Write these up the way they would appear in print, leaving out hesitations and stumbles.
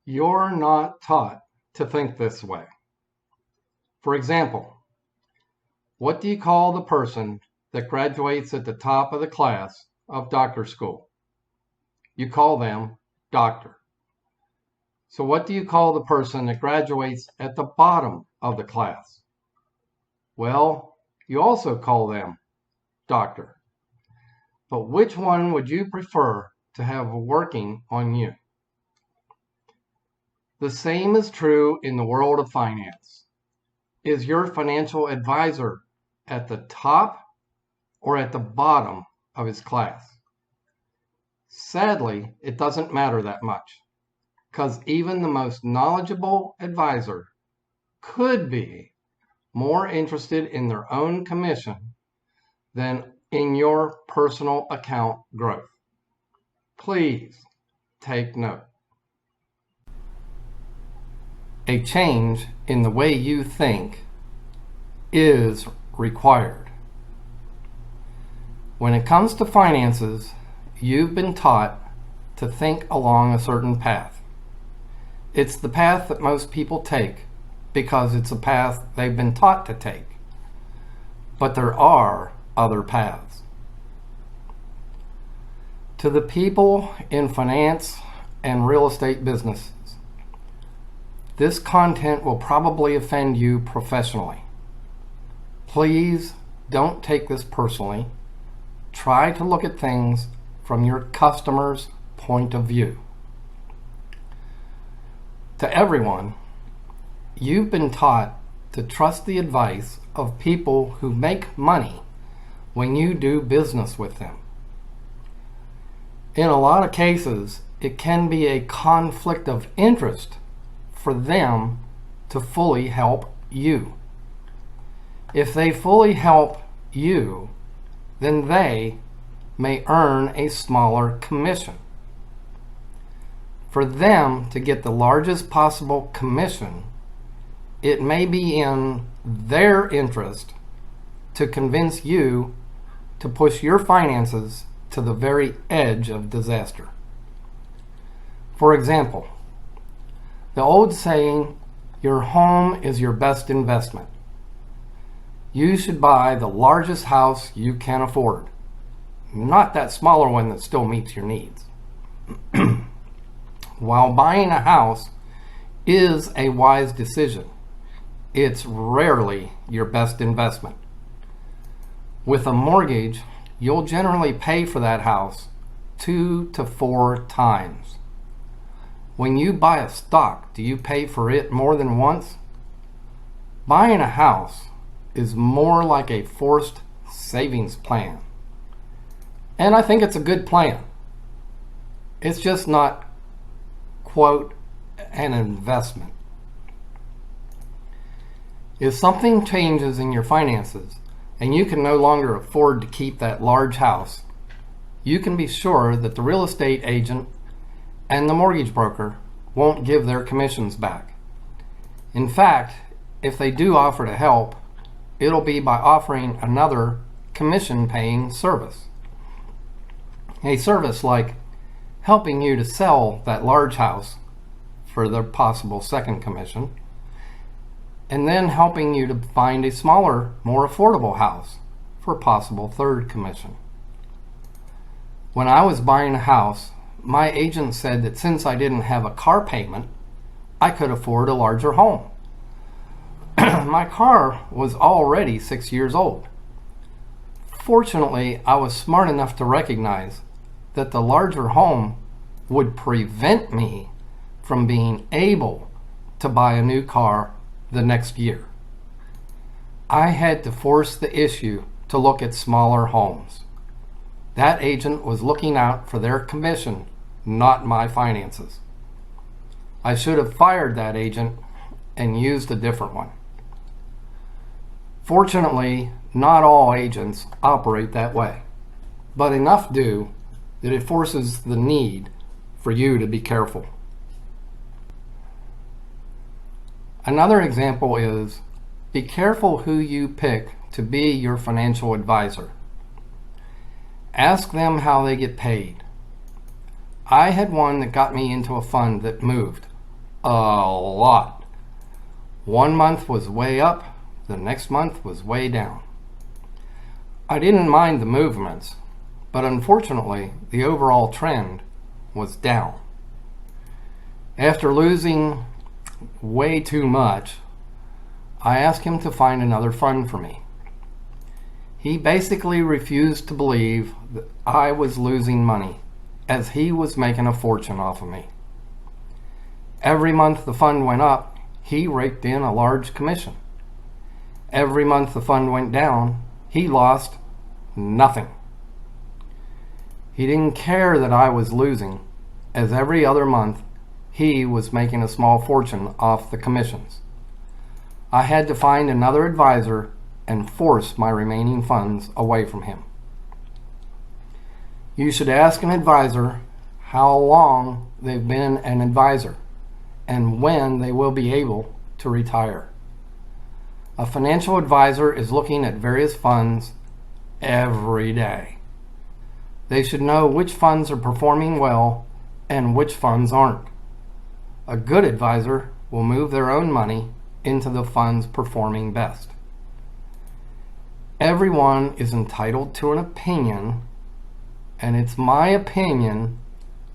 You're not taught to think this way. For example, what do you call the person that graduates at the top of the class of doctor school? You call them doctor. So what do you call the person that graduates at the bottom of the class? Well, you also call them doctor. But which one would you prefer to have working on you? The same is true in the world of finance. Is your financial advisor at the top or at the bottom of his class? Sadly, it doesn't matter that much, because even the most knowledgeable advisor could be more interested in their own commission than in your personal account growth. Please take note. A change in the way you think is required. When it comes to finances, you've been taught to think along a certain path. It's the path that most people take because it's a path they've been taught to take. But there are other paths. To the people in finance and real estate businesses, this content will probably offend you professionally. Please don't take this personally. Try to look at things from your customer's point of view. To everyone, you've been taught to trust the advice of people who make money when you do business with them. In a lot of cases, it can be a conflict of interest for them to fully help you. If they fully help you, then they may earn a smaller commission. For them to get the largest possible commission, it may be in their interest to convince you to push your finances to the very edge of disaster. For example, the old saying, your home is your best investment. You should buy the largest house you can afford, not that smaller one that still meets your needs. While buying a house is a wise decision, it's rarely your best investment. With a mortgage, you'll generally pay for that house 2 to 4 times. When you buy a stock, do you pay for it more than once? Buying a house is more like a forced savings plan. And I think it's a good plan. It's just not, quote, an investment. If something changes in your finances and you can no longer afford to keep that large house, you can be sure that the real estate agent and the mortgage broker won't give their commissions back. In fact, if they do offer to help, it'll be by offering another commission-paying service. A service like helping you to sell that large house for the possible second commission, and then helping you to find a smaller, more affordable house for possible third commission. When I was buying a house, my agent said that since I didn't have a car payment, I could afford a larger home. My car was already 6 years old. Fortunately, I was smart enough to recognize that the larger home would prevent me from being able to buy a new car the next year. I had to force the issue to look at smaller homes. That agent was looking out for their commission, not my finances. I should have fired that agent and used a different one. Fortunately, not all agents operate that way, but enough do that it forces the need for you to be careful. Another example is, be careful who you pick to be your financial advisor. Ask them how they get paid. I had one that got me into a fund that moved A lot. One month was way up, the next month was way down. I didn't mind the movements, but unfortunately, the overall trend was down. After losing way too much, I asked him to find another fund for me. He basically refused to believe that I was losing money, as he was making a fortune off of me. Every month the fund went up, he raked in a large commission. Every month the fund went down, he lost nothing. He didn't care that I was losing, as every other month he was making a small fortune off the commissions. I had to find another advisor and force my remaining funds away from him. You should ask an advisor how long they've been an advisor and when they will be able to retire. A financial advisor is looking at various funds every day. They should know which funds are performing well and which funds aren't. A good advisor will move their own money into the funds performing best. Everyone is entitled to an opinion, and it's my opinion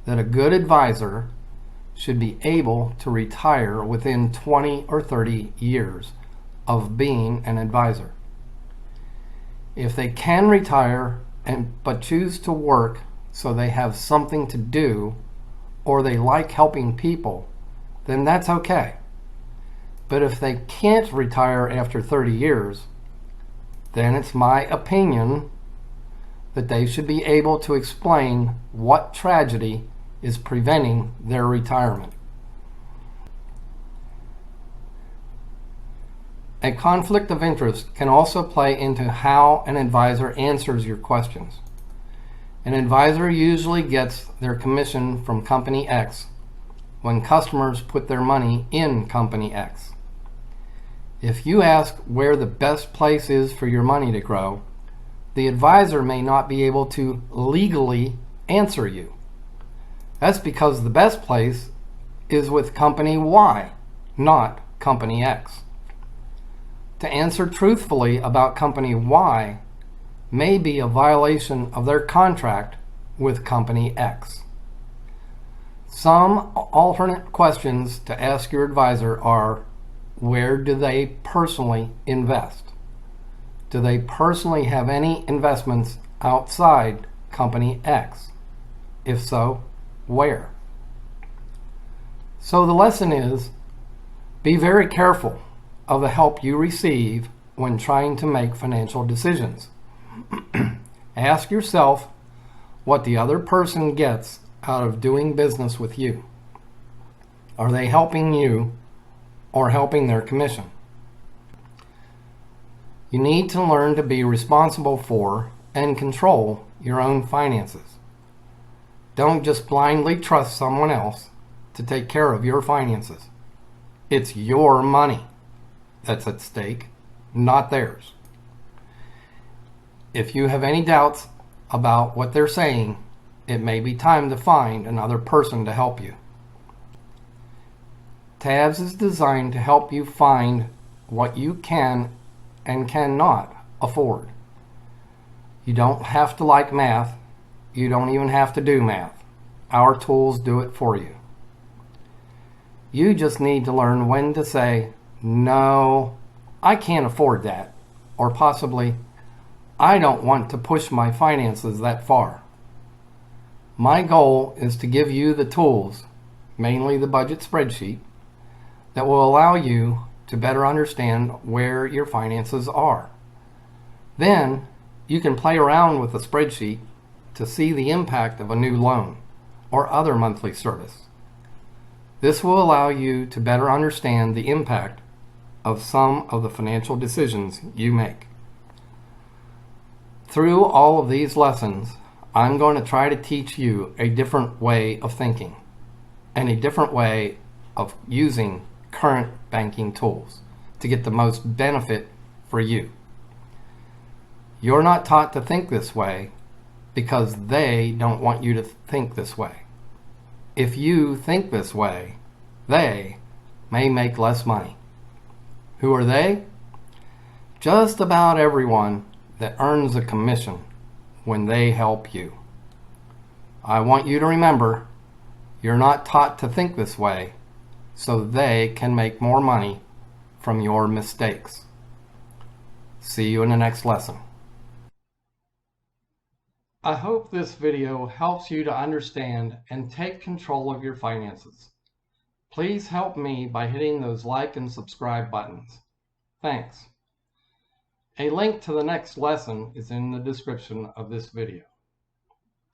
that a good advisor should be able to retire within 20 or 30 years of being an advisor. If they can retire but choose to work so they have something to do, or they like helping people, then that's okay. But if they can't retire after 30 years, then it's my opinion that they should be able to explain what tragedy is preventing their retirement. A conflict of interest can also play into how an advisor answers your questions. An advisor usually gets their commission from Company X when customers put their money in Company X. If you ask where the best place is for your money to grow, the advisor may not be able to legally answer you. That's because the best place is with Company Y, not Company X. To answer truthfully about Company Y may be a violation of their contract with Company X. Some alternate questions to ask your advisor are: where do they personally invest? Do they personally have any investments outside Company X? If so, where? So the lesson is, be very careful of the help you receive when trying to make financial decisions. Ask yourself what the other person gets out of doing business with you. Are they helping you or helping their commission? You need to learn to be responsible for and control your own finances. Don't just blindly trust someone else to take care of your finances. It's your money that's at stake, not theirs. If you have any doubts about what they're saying, it may be time to find another person to help you. TABS is designed to help you find what you can and cannot afford. You don't have to like math. You don't even have to do math. Our tools do it for you. You just need to learn when to say, no, I can't afford that, or possibly, I don't want to push my finances that far. My goal is to give you the tools, mainly the budget spreadsheet, that will allow you to better understand where your finances are. Then you can play around with the spreadsheet to see the impact of a new loan or other monthly service. This will allow you to better understand the impact of some of the financial decisions you make. Through all of these lessons, I'm going to try to teach you a different way of thinking and a different way of using current banking tools to get the most benefit for you. You're not taught to think this way because they don't want you to think this way. If you think this way, they may make less money. Who are they? Just about everyone that earns a commission when they help you. I want you to remember, you're not taught to think this way, so they can make more money from your mistakes. See you in the next lesson. I hope this video helps you to understand and take control of your finances. Please help me by hitting those like and subscribe buttons. Thanks. A link to the next lesson is in the description of this video.